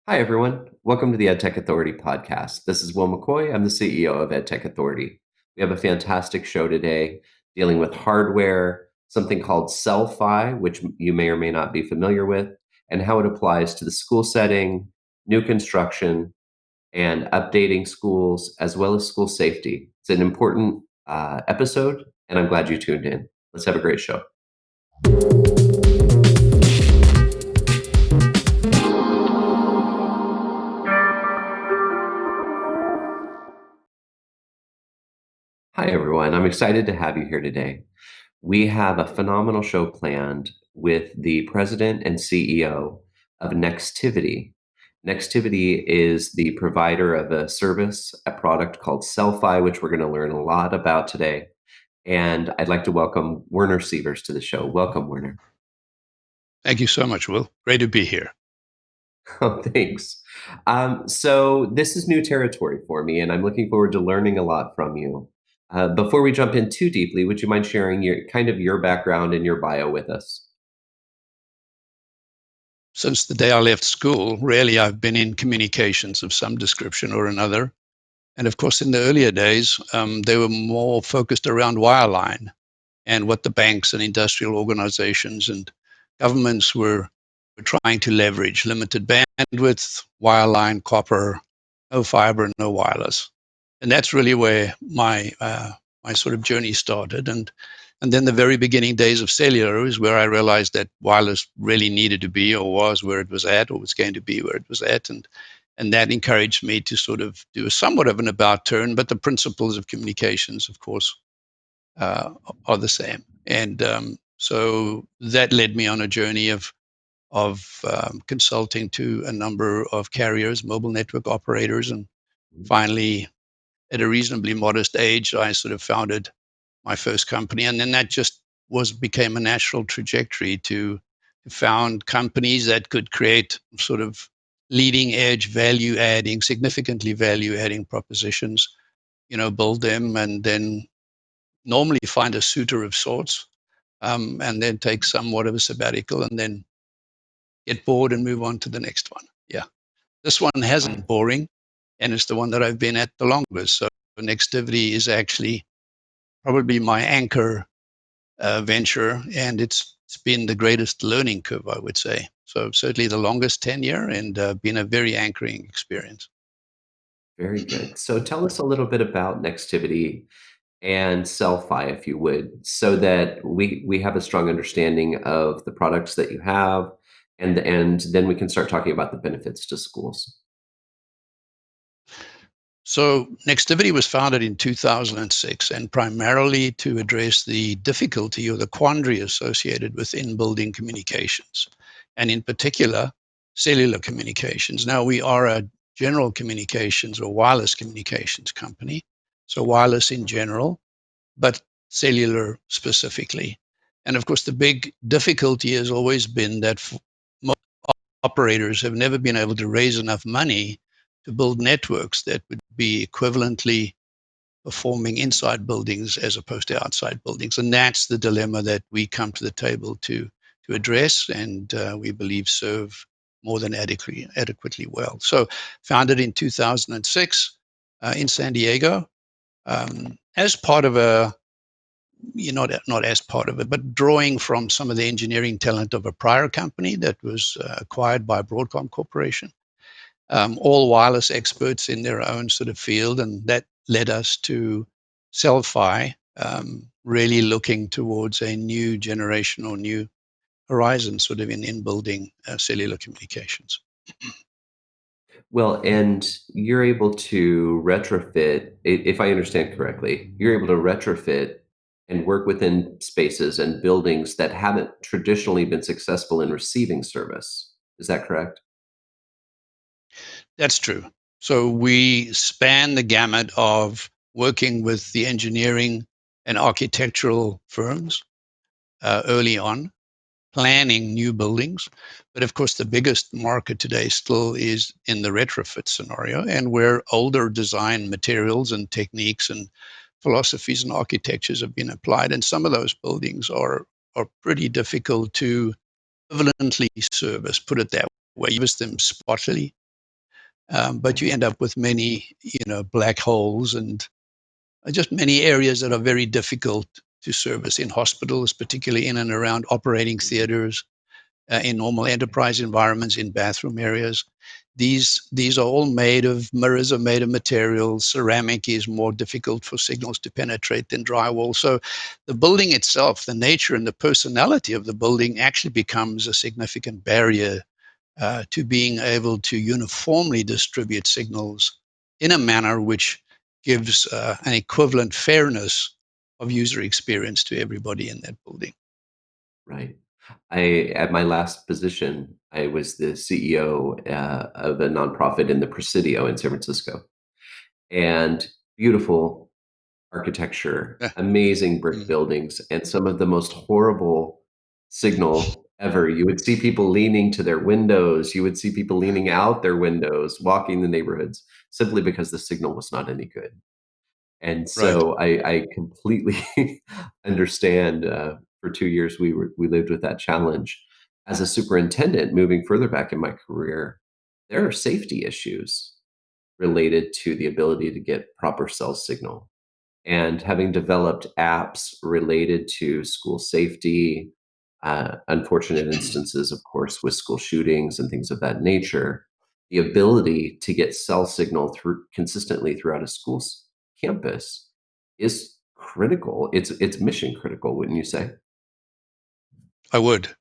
Hi, everyone. Welcome to the EdTech Authority podcast. This is Will McCoy. I'm the CEO of EdTech Authority. We have a fantastic show today dealing with hardware, something called Cel-Fi, which you may or may not be familiar with, and how it applies to the school setting, new construction, and updating schools, as well as school safety. It's an important episode, and I'm glad you tuned in. Let's have a great show. Hi, everyone. I'm excited to have you here today. We have a phenomenal show planned with the president and CEO of Nextivity. Nextivity is the provider of a service, a product called Cel-Fi, which we're going to learn a lot about today. And I'd like to welcome Werner Sievers to the show. Welcome, Werner. Thank you so much, Will. Great to be here. Oh, thanks. So this is new territory for me, and I'm looking forward to learning a lot from you. Before we jump in too deeply, would you mind sharing your background and your bio with us? Since the day I left school, really, I've been in communications of some description or another. And of course, in the earlier days, they were more focused around wireline and what the banks and industrial organizations and governments were trying to leverage limited bandwidth, wireline, copper, no fiber, no wireless. And that's really where my sort of journey started. And then the very beginning days of cellular is where I realized that wireless really needed to be, or was where it was at, or was going to be where it was at. And that encouraged me to sort of do a somewhat of an about turn, but the principles of communications, of course, are the same. And so that led me on a journey of consulting to a number of carriers, mobile network operators, and finally, at a reasonably modest age, I sort of founded my first company, and then that just became a natural trajectory to found companies that could create sort of leading edge value adding, significantly value adding propositions. Build them, and then normally find a suitor of sorts, and then take somewhat of a sabbatical, and then get bored and move on to the next one. Yeah, this one hasn't boring, and it's the one that I've been at the longest. So Nextivity is actually probably my anchor venture, and it's been the greatest learning curve, I would say. So certainly the longest tenure, and been a very anchoring experience. Very good. So tell us a little bit about Nextivity and Cel-Fi, if you would, so that we have a strong understanding of the products that you have, and then we can start talking about the benefits to schools. So Nextivity was founded in 2006, and primarily to address the difficulty or the quandary associated with in-building communications, and in particular, cellular communications. Now, we are a general communications or wireless communications company, so wireless in general, but cellular specifically. And of course, the big difficulty has always been that most operators have never been able to raise enough money to build networks that would be equivalently performing inside buildings as opposed to outside buildings. And that's the dilemma that we come to the table to address, and we believe serve more than adequately well. So founded in 2006 in San Diego, as part of not as part of it, but drawing from some of the engineering talent of a prior company that was acquired by Broadcom Corporation. All wireless experts in their own sort of field, and that led us to Cel-Fi, really looking towards a new generation or new horizon, sort of in building cellular communications. Well, and you're able to retrofit, if I understand correctly, you're able to retrofit and work within spaces and buildings that haven't traditionally been successful in receiving service. Is that correct? That's true. So we span the gamut of working with the engineering and architectural firms early on, planning new buildings. But of course, the biggest market today still is in the retrofit scenario, and where older design materials and techniques and philosophies and architectures have been applied. And some of those buildings are pretty difficult to equivalently service, put it that way. You use them spottily, But you end up with many, black holes and just many areas that are very difficult to service in hospitals, particularly in and around operating theaters, in normal enterprise environments, in bathroom areas. These are all made of mirrors, are made of materials. Ceramic is more difficult for signals to penetrate than drywall. So the building itself, the nature and the personality of the building actually becomes a significant barrier to being able to uniformly distribute signals in a manner which gives an equivalent fairness of user experience to everybody in that building. Right. At my last position, I was the CEO of a nonprofit in the Presidio in San Francisco, and beautiful architecture, Yeah. amazing brick Mm. buildings, and some of the most horrible signal ever. You would see people leaning to their windows. You would see people leaning out their windows, walking the neighborhoods, simply because the signal was not any good. And Right. so I completely understand. For 2 years, we lived with that challenge. As a superintendent, moving further back in my career, there are safety issues related to the ability to get proper cell signal. And having developed apps related to school safety, unfortunate instances, of course, with school shootings and things of that nature, the ability to get cell signal through consistently throughout a school's campus is critical. It's mission critical, wouldn't you say? I would.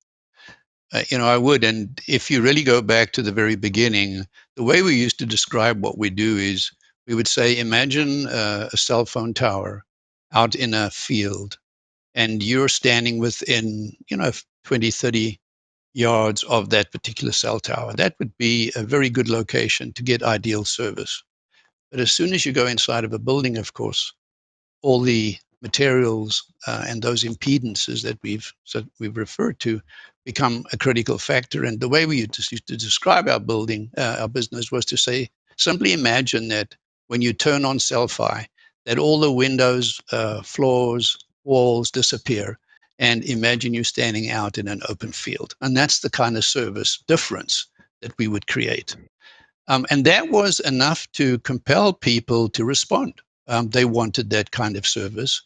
I would. And if you really go back to the very beginning, the way we used to describe what we do is we would say, imagine a cell phone tower out in a field, and you're standing within, 20, 30 yards of that particular cell tower. That would be a very good location to get ideal service. But as soon as you go inside of a building, of course, all the materials and those impedances that we've referred to become a critical factor. And the way we used to describe our building, our business, was to say, simply imagine that when you turn on Cel-Fi, that all the windows, floors, walls disappear. And imagine you standing out in an open field. And that's the kind of service difference that we would create. And that was enough to compel people to respond. They wanted that kind of service.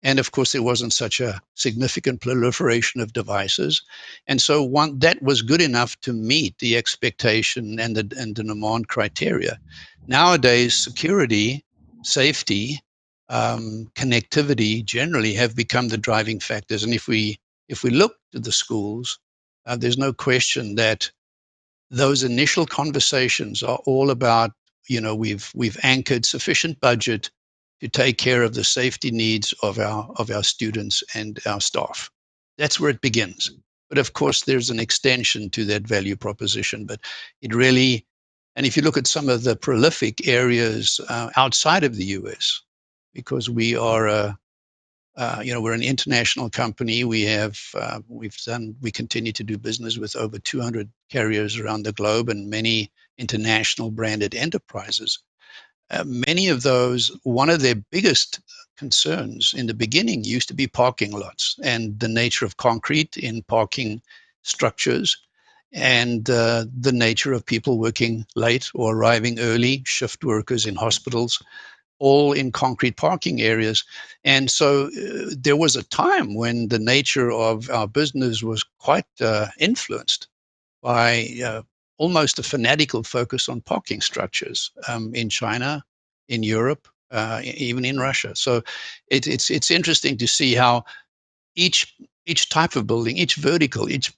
And of course, there wasn't such a significant proliferation of devices. And so one that was good enough to meet the expectation and the demand criteria. Nowadays, security, safety, connectivity generally have become the driving factors. And if we look to the schools, there's no question that those initial conversations are all about, we've anchored sufficient budget to take care of the safety needs of our students and our staff. That's where it begins. But of course, there's an extension to that value proposition. But it really, and if you look at some of the prolific areas outside of the US, because we're an international company. We continue to do business with over 200 carriers around the globe and many international branded enterprises. Many of those, one of their biggest concerns in the beginning used to be parking lots and the nature of concrete in parking structures, and the nature of people working late or arriving early, shift workers in hospitals, all in concrete parking areas. And so there was a time when the nature of our business was quite influenced by almost a fanatical focus on parking structures in China, in Europe, even in Russia. So it's interesting to see how each type of building, each vertical, each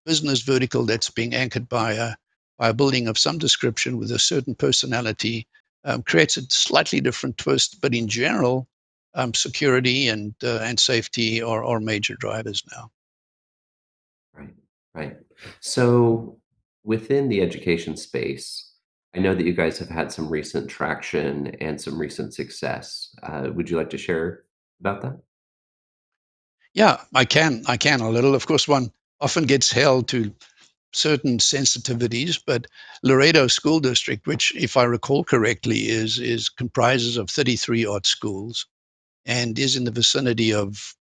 business vertical that's being anchored by a building of some description with a certain personality creates a slightly different twist. But in general, security and safety are major drivers now. Right, right. So within the education space, I know that you guys have had some recent traction and some recent success. Would you like to share about that? Yeah, I can a little. Of course, one often gets held to certain sensitivities, but Laredo School District, which, if I recall correctly, is comprises of 33 odd schools and is in the vicinity of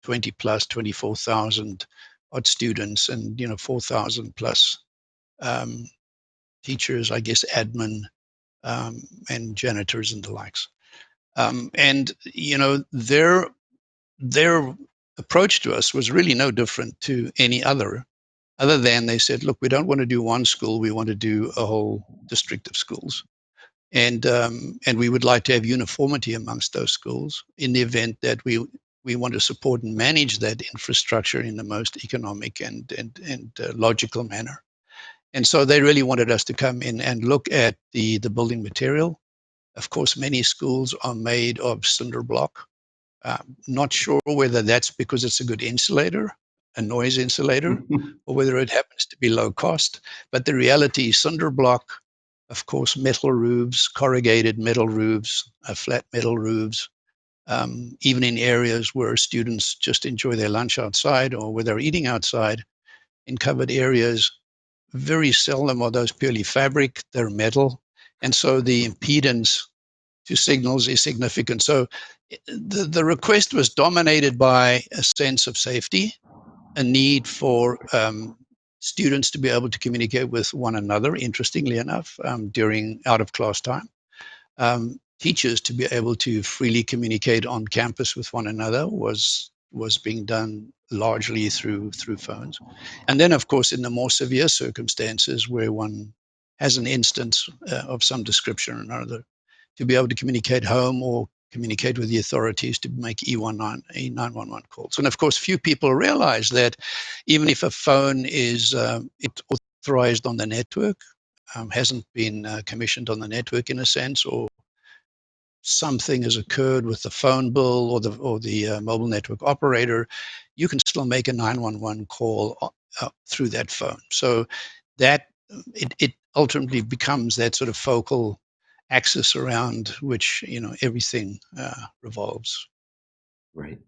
20 plus 24,000 odd students, and 4,000 plus teachers, I guess, admin, and janitors and the likes. And their approach to us was really no different to any other than they said, look, we don't want to do one school, we want to do a whole district of schools. And we would like to have uniformity amongst those schools in the event that we want to support and manage that infrastructure in the most economic and logical manner. And so they really wanted us to come in and look at the building material. Of course, many schools are made of cinder block. Not sure whether that's because it's a good insulator, a noise insulator, or whether it happens to be low cost. But the reality is cinder block, of course, metal roofs, corrugated metal roofs, flat metal roofs, even in areas where students just enjoy their lunch outside or where they're eating outside in covered areas. Very seldom are those purely fabric, they're metal. And so the impedance to signals is significant. So the request was dominated by a sense of safety, a need for students to be able to communicate with one another, interestingly enough, during out of class time. Teachers to be able to freely communicate on campus with one another was being done largely through phones. And then, of course, in the more severe circumstances where one has an instance of some description or another, to be able to communicate home or communicate with the authorities to make E911 calls. And of course, few people realize that even if a phone is authorized on the network, hasn't been commissioned on the network in a sense, or something has occurred with the phone bill or the mobile network operator, you can still make a 911 call through that phone. So that it ultimately becomes that sort of focal axis around which everything revolves. Right.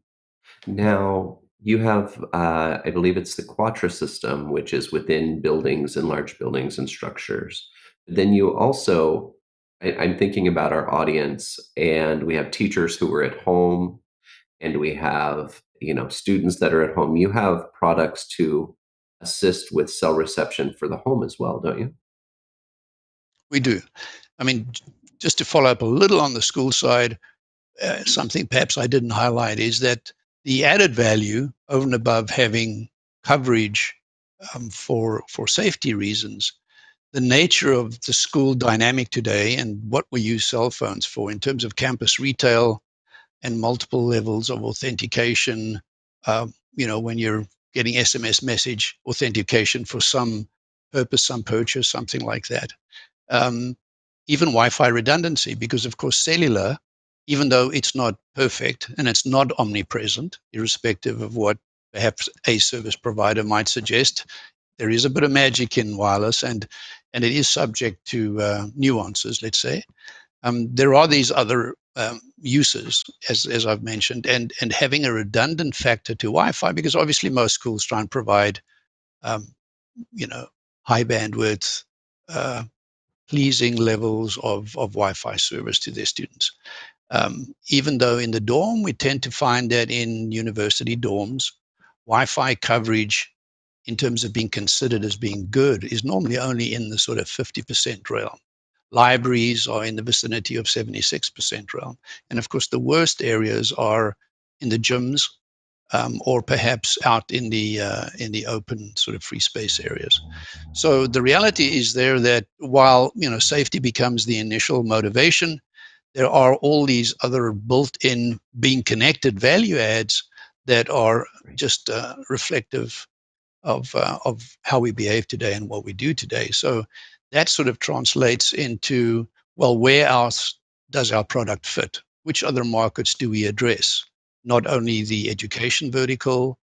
Now, you have, I believe it's the Quatra system, which is within buildings and large buildings and structures. Then you also, I'm thinking about our audience, and we have teachers who are at home, and we have, students that are at home. You have products to assist with cell reception for the home as well, don't you? We do. I mean, just to follow up a little on the school side, something perhaps I didn't highlight is that the added value over and above having coverage for safety reasons, the nature of the school dynamic today and what we use cell phones for in terms of campus retail and multiple levels of authentication. When you're getting SMS message authentication for some purpose, some purchase, something like that. Um, Even Wi-Fi redundancy, because of course cellular, even though it's not perfect and it's not omnipresent, irrespective of what perhaps a service provider might suggest, there is a bit of magic in wireless, and it is subject to nuances, let's say. There are these other uses, as I've mentioned, and having a redundant factor to Wi-Fi, because obviously most schools try and provide, um, you know, high bandwidth, uh, pleasing levels of Wi-Fi service to their students. Even though in the dorm, we tend to find that in university dorms, Wi-Fi coverage in terms of being considered as being good is normally only in the sort of 50% realm. Libraries are in the vicinity of 76% realm. And of course, the worst areas are in the gyms, or perhaps out in the open sort of free space areas. So the reality is there that while safety becomes the initial motivation, there are all these other built-in being connected value adds that are Right. just reflective of how we behave today and what we do today. So that sort of translates into, well, where else does our product fit? Which other markets do we address? Not only the education vertical,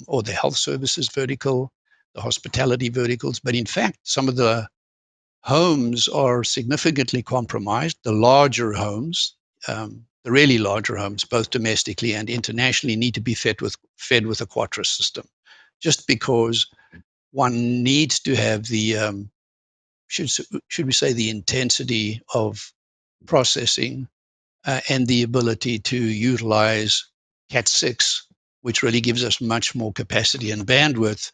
or the health services vertical, the hospitality verticals, but in fact, some of the homes are significantly compromised. The larger homes, the really larger homes, both domestically and internationally, need to be fed with a Quattro system, just because one needs to have the should should we say the intensity of processing, and the ability to utilize Cat6, which really gives us much more capacity and bandwidth,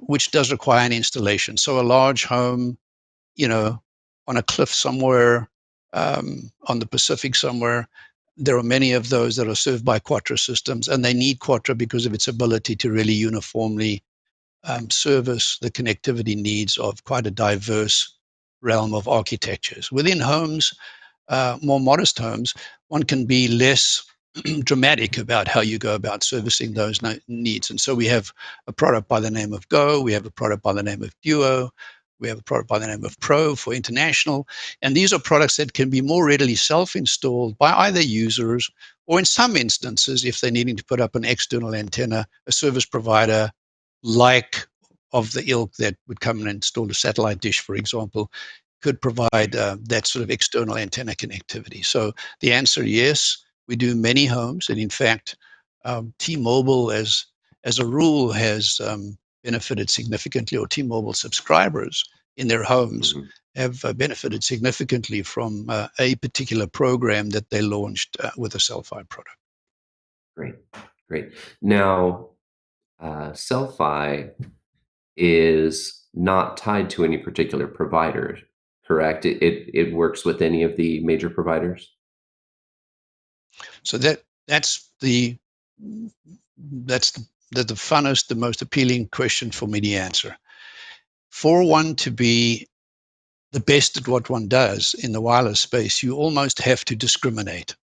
which does require an installation. So a large home on a cliff somewhere, on the Pacific somewhere. There are many of those that are served by Quattro systems, and they need Quattro because of its ability to really uniformly service the connectivity needs of quite a diverse realm of architectures. Within homes, more modest homes, one can be less dramatic about how you go about servicing those needs. And so we have a product by the name of Go, we have a product by the name of Duo, we have a product by the name of Pro for international. And these are products that can be more readily self-installed by either users, or in some instances, if they're needing to put up an external antenna, a service provider like of the ilk that would come and install a satellite dish, for example, could provide that sort of external antenna connectivity. So the answer, yes, we do many homes, and in fact, T-Mobile, as a rule, has benefited significantly, or T-Mobile subscribers in their homes Mhm. have benefited significantly from a particular program that they launched with a Cel-Fi product. Great, great. Now, Cel-Fi is not tied to any particular provider, correct? It works with any of the major providers? So that's the funnest, the most appealing question for me to answer. For one to be the best at what one does in the wireless space, you almost have to discriminate.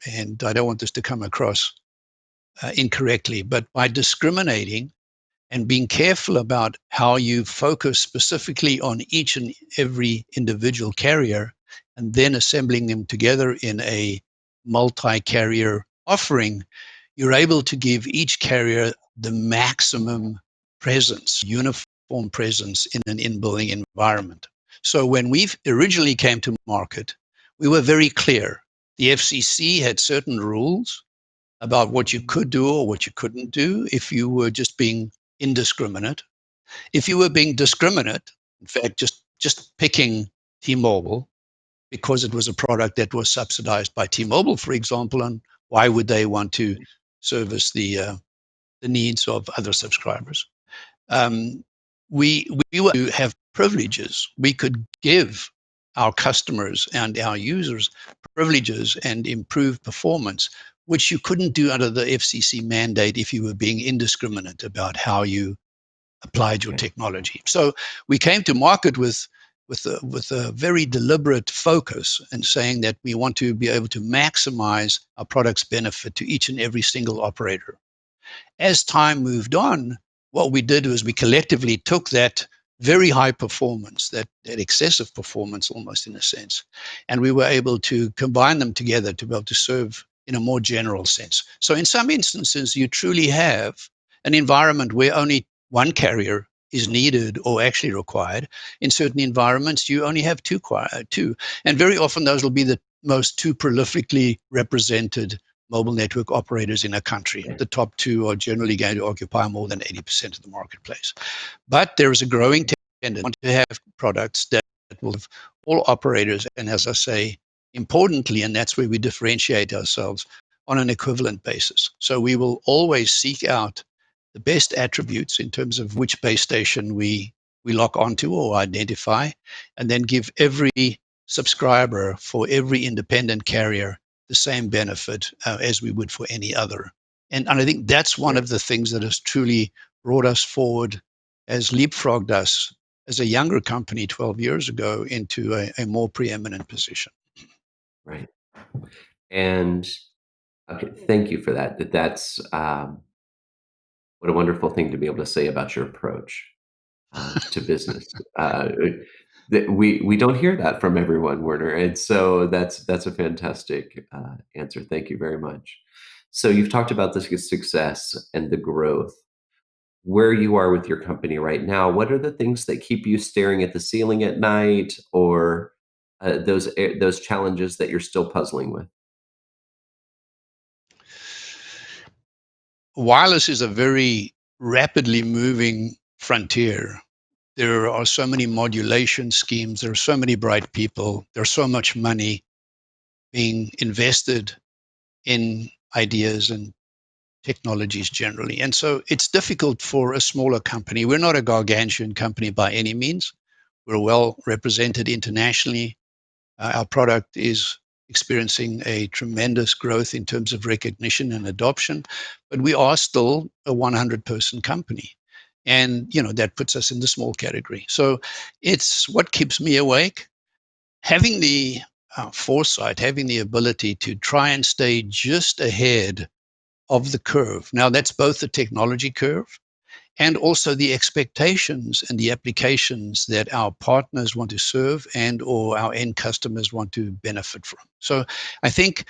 And I don't want this to come across incorrectly, but by discriminating and being careful about how you focus specifically on each and every individual carrier, and then assembling them together in a multi-carrier offering, you're able to give each carrier the maximum presence, uniform presence in an in-building environment. So when we originally came to market, we were very clear. The FCC had certain rules about what you could do or what you couldn't do if you were just being indiscriminate. If you were being discriminate, in fact, just picking T-Mobile because it was a product that was subsidized by T-Mobile, for example, and why would they want to service the needs of other subscribers? Um, we were to have privileges. We could give our customers and our users privileges and improve performance, which you couldn't do under the FCC mandate if you were being indiscriminate about how you applied your Okay, technology. So we came to market with a very deliberate focus and saying that we want to be able to maximize our product's benefit to each and every single operator. As time moved on, what we did was we collectively took that very high performance, that excessive performance almost in a sense, and we were able to combine them together to be able to serve in a more general sense. So in some instances, you truly have an environment where only one carrier is needed or actually required. In certain environments, you only have two. And very often those will be the most two prolifically represented mobile network operators in a country. okay, The top two are generally going to occupy more than 80% of the marketplace. But there is a growing tendency to have products that will have all operators, and as I say, importantly, and that's where we differentiate ourselves, on an equivalent basis. So we will always seek out the best attributes in terms of which base station we lock onto or identify, and then give every subscriber for every independent carrier the same benefit as we would for any other. And I think that's one great, of the things that has truly brought us forward, has leapfrogged us as a younger company 12 years ago into a more preeminent position. right. And okay, thank you for that. That's what a wonderful thing to be able to say about your approach to business. That we don't hear that from everyone, Werner, and so that's a fantastic answer. Thank you very much. So you've talked about the success and the growth. Where you are with your company right now, what are the things that keep you staring at the ceiling at night, or those challenges that you're still puzzling with? Wireless is a very rapidly moving frontier. There are so many modulation schemes, there are so many bright people, there's so much money being invested in ideas and technologies generally. And so it's difficult for a smaller company. We're not a gargantuan company by any means. We're well represented internationally. Our product is experiencing a tremendous growth in terms of recognition and adoption, but we are still a 100-person company. And, that puts us in the small category. So it's what keeps me awake. Having the foresight, having the ability to try and stay just ahead of the curve. Now, that's both the technology curve and also the expectations and the applications that our partners want to serve and or our end customers want to benefit from. So I think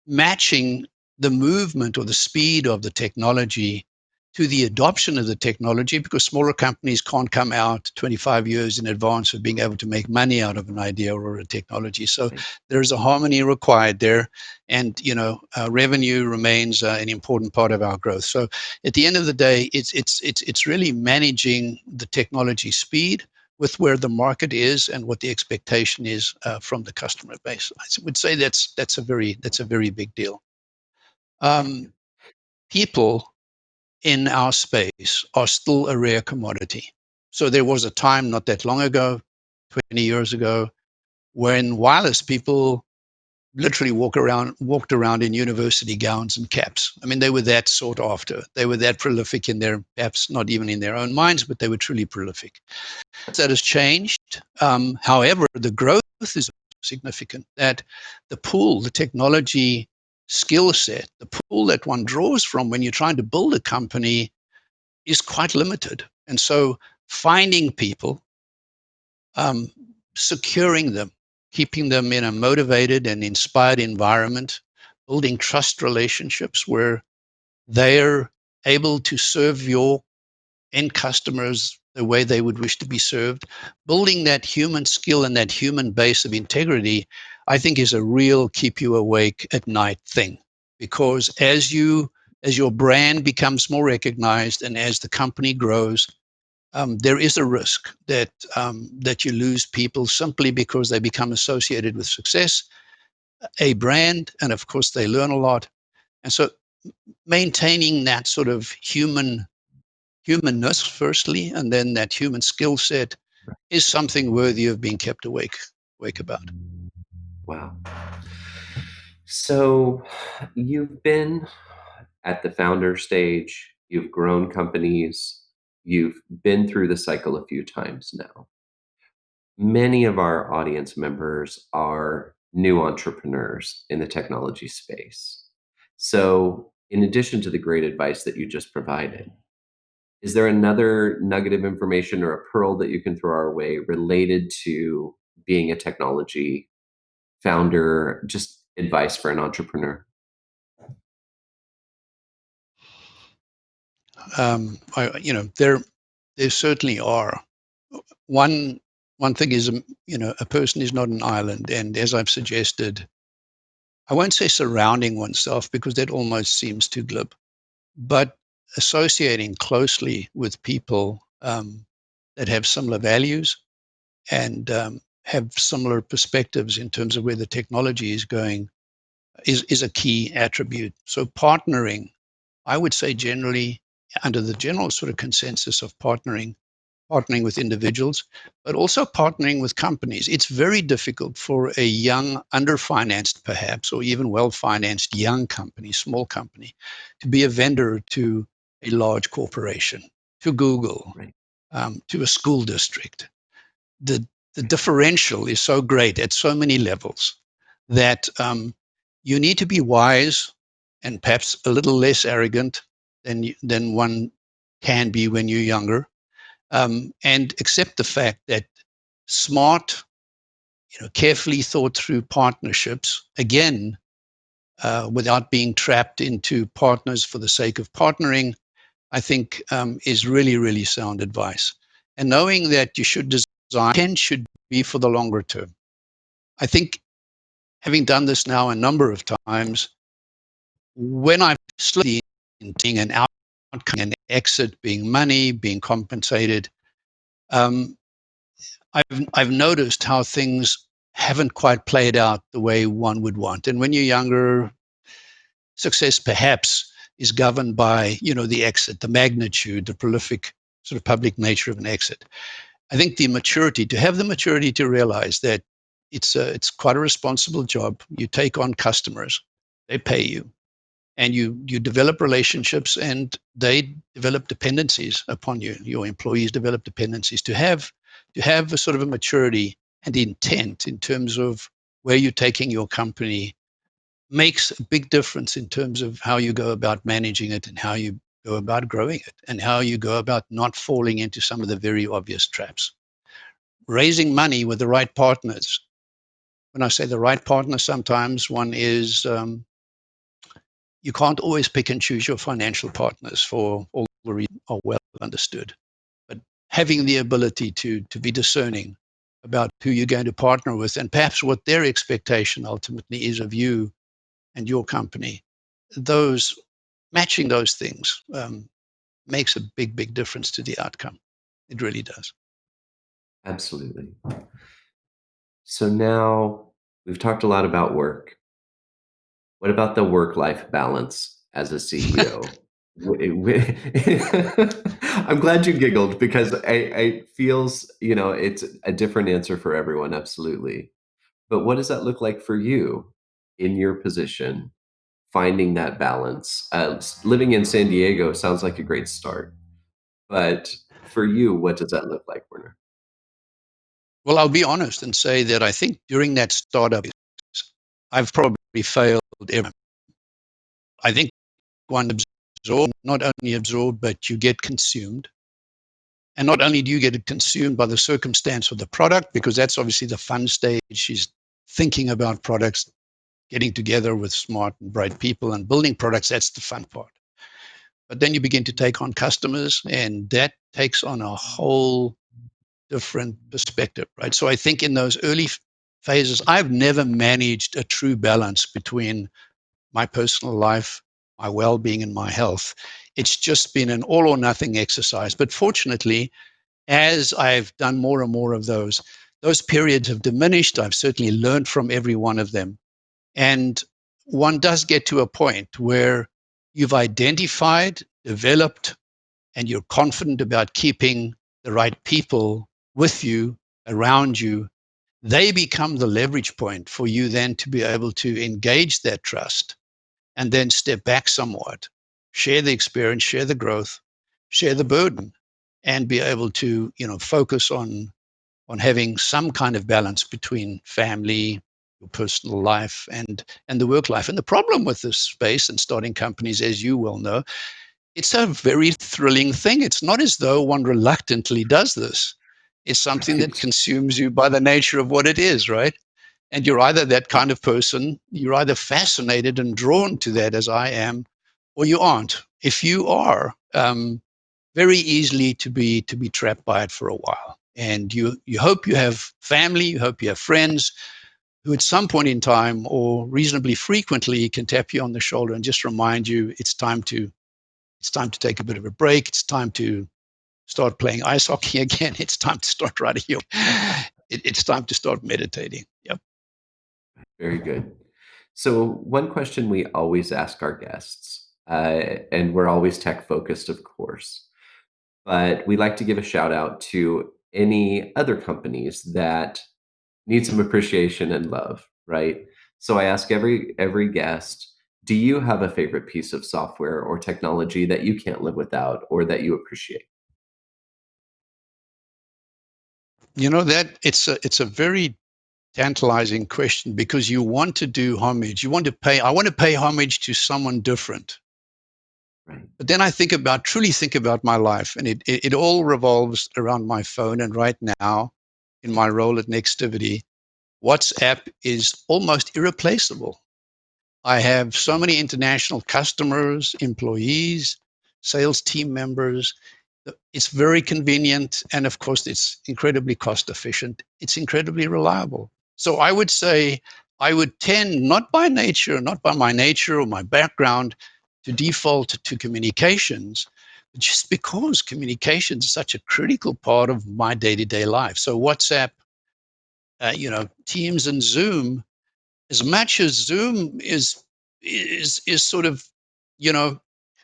matching the movement or the speed of the technology to the adoption of the technology, because smaller companies can't come out 25 years in advance of being able to make money out of an idea or a technology. So there's a harmony required there, and revenue remains an important part of our growth. So at the end of the day, it's really managing the technology speed with where the market is and what the expectation is from the customer base. I would say that's a very big deal. People in our space are still a rare commodity. So there was a time not that long ago, 20 years ago, when wireless people literally walked around in university gowns and caps. I mean, they were that sought after. They were that prolific in their, perhaps not even in their own minds, but they were truly prolific. That has changed. However, the growth is significant. That the technology skill set, the pool that one draws from when you're trying to build a company is quite limited. And so finding people, um, securing them, keeping them in a motivated and inspired environment, building trust relationships where they're able to serve your end customers the way they would wish to be served, building that human skill and that human base of integrity, I think is a real keep you awake at night thing. Because as your brand becomes more recognized and as the company grows, there is a risk that you lose people simply because they become associated with success, a brand, and of course they learn a lot. And so maintaining that sort of humanness firstly, and then that human skill set is something worthy of being kept awake about. Wow. So you've been at the founder stage, you've grown companies, you've been through the cycle a few times now. Many of our audience members are new entrepreneurs in the technology space. So, in addition to the great advice that you just provided, is there another nugget of information or a pearl that you can throw our way related to being a technology founder, just advice for an entrepreneur? There certainly are. One one thing is, a person is not an island, and as I've suggested, I won't say surrounding oneself because that almost seems too glib, but associating closely with people that have similar values and have similar perspectives in terms of where the technology is going is a key attribute. So partnering, I would say generally, under the general sort of consensus of partnering with individuals, but also partnering with companies. It's very difficult for a young, underfinanced perhaps, or even well-financed young company, small company, to be a vendor to a large corporation, to Google, Right. to a school district. The, the differential is so great at so many levels that you need to be wise and perhaps a little less arrogant than one can be when you're younger, and accept the fact that smart, carefully thought through partnerships, again, without being trapped into partners for the sake of partnering, I think is really, really sound advice. And knowing that you should design intent should be for the longer term. I think having done this now a number of times, when I've studied in seeing an outcome, an exit being money, being compensated, um, I've noticed how things haven't quite played out the way one would want. And when you're younger, success perhaps is governed by the exit, the magnitude, the prolific sort of public nature of an exit. I think to have the maturity to realize that it's quite a responsible job. You take on customers, they pay you, and you develop relationships, and they develop dependencies upon you. Your employees develop dependencies. To have a sort of a maturity and intent in terms of where you're taking your company makes a big difference in terms of how you go about managing it and how you go about growing it and how you go about not falling into some of the very obvious traps. Raising money with the right partners. When I say the right partner, sometimes one is you can't always pick and choose your financial partners for all the reasons are well understood. But having the ability to be discerning about who you're going to partner with and perhaps what their expectation ultimately is of you and your company, those matching those things makes a big, big difference to the outcome. It really does. Absolutely. So now we've talked a lot about work. What about the work-life balance as a CEO? I'm glad you giggled because I feels, it's a different answer for everyone, absolutely. But what does that look like for you in your position, finding that balance? Living in San Diego sounds like a great start. But for you, what does that look like, Werner? Well, I'll be honest and say that I think during that startup, I've probably failed every. I think one absorb, not only absorbed, but you get consumed. And not only do you get consumed by the circumstance of the product, because that's obviously the fun stage. She's thinking about products, getting together with smart and bright people and building products. That's the fun part. But then you begin to take on customers, and that takes on a whole different perspective, right? So I think in those early phases, I've never managed a true balance between my personal life, my well-being, and my health. It's just been an all or nothing exercise. But fortunately, as I've done more and more of those periods have diminished. I've certainly learned from every one of them. And one does get to a point where you've identified, developed, and you're confident about keeping the right people with you, around you. They become the leverage point for you then to be able to engage that trust and then step back somewhat, share the experience, share the growth, share the burden, and be able to, focus on having some kind of balance between family, your personal life, and the work life. And the problem with this space and starting companies, as you well know, it's a very thrilling thing. It's not as though one reluctantly does this. It's something that Right. consumes you by the nature of what it is, right? And you're either that kind of person, you're either fascinated and drawn to that as I am, or you aren't. If you are, very easily to be trapped by it for a while. And you hope you have family, you hope you have friends who at some point in time or reasonably frequently can tap you on the shoulder and just remind you it's time to take a bit of a break. It's time to start playing ice hockey again. It's time to start writing your. It's time to start meditating. Yep. Very good. So, one question we always ask our guests, and we're always tech focused, of course, but we like to give a shout out to any other companies that need some appreciation and love, right? So I ask every guest, do you have a favorite piece of software or technology that you can't live without or that you appreciate? You know that it's a very tantalizing question because you want to do homage. You want to pay. I want to pay homage to someone different. Right. But then I truly think about my life, and it all revolves around my phone. And right now, in my role at Nextivity, WhatsApp is almost irreplaceable. I have so many international customers, employees, sales team members. It's very convenient. And of course, it's incredibly cost efficient. It's incredibly reliable. So I would say I would tend, not by my nature or my background, to default to communications, just because communication is such a critical part of my day to day life. So WhatsApp, Teams and Zoom, as much as Zoom is sort of, you know,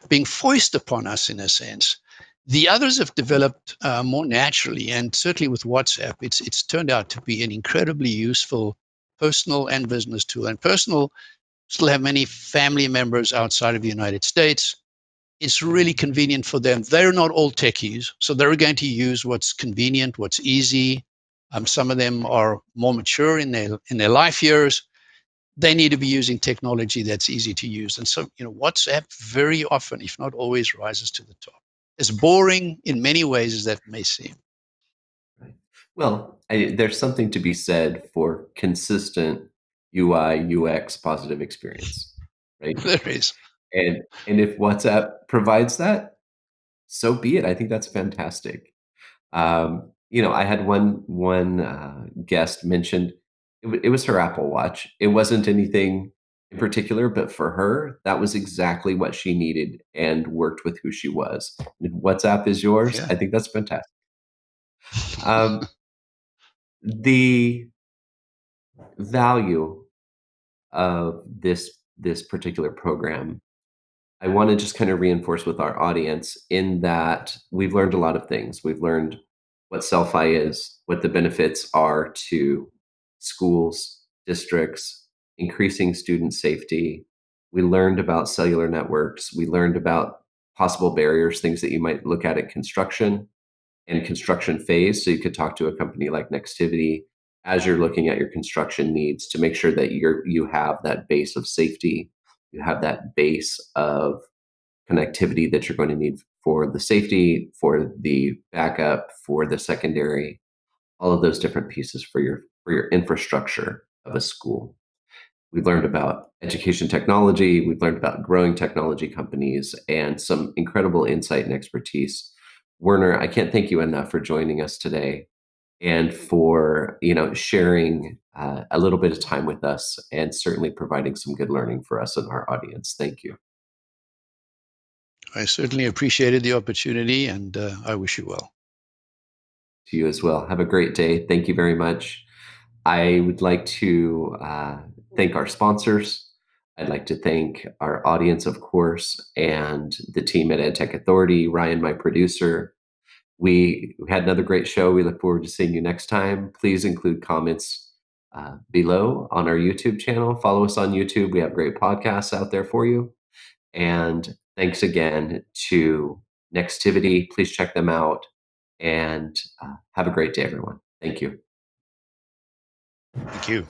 being foisted upon us in a sense. The others have developed more naturally, and certainly with WhatsApp, it's turned out to be an incredibly useful personal and business tool. And personal, still have many family members outside of the United States. It's really convenient for them. They're not all techies, so they're going to use what's convenient, what's easy. Some of them are more mature in their life years. They need to be using technology that's easy to use. And so, WhatsApp very often, if not always, rises to the top. As boring in many ways as that may seem. Right. Well, there's something to be said for consistent UI, UX positive experience, right? There is. And if WhatsApp provides that, so be it. I think that's fantastic. I had one guest mentioned it was her Apple Watch. It wasn't anything in particular, but for her, that was exactly what she needed and worked with who she was. And if WhatsApp is yours, Yeah. I think that's fantastic. Um, the value of this particular program, I want to just kind of reinforce with our audience in that we've learned a lot of things. We've learned what Cel-Fi is, what the benefits are to schools, districts, increasing student safety. We learned about cellular networks. We learned about possible barriers, things that you might look at construction and construction phase. So you could talk to a company like Nextivity as you're looking at your construction needs to make sure that you have that base of safety, you have that base of connectivity that you're going to need for the safety, for the backup, for the secondary, all of those different pieces for your infrastructure of a school. We've learned about education technology. We've learned about growing technology companies and some incredible insight and expertise. Werner, I can't thank you enough for joining us today and for sharing a little bit of time with us and certainly providing some good learning for us and our audience. Thank you. I certainly appreciated the opportunity, and I wish you well. To you as well. Have a great day. Thank you very much. I would like to thank our sponsors. I'd like to thank our audience, of course, and the team at EdTech Authority, Ryan, my producer. We had another great show. We look forward to seeing you next time. Please include comments below on our YouTube channel. Follow us on YouTube. We have great podcasts out there for you. And thanks again to Nextivity. Please check them out and have a great day, everyone. Thank you. Thank you.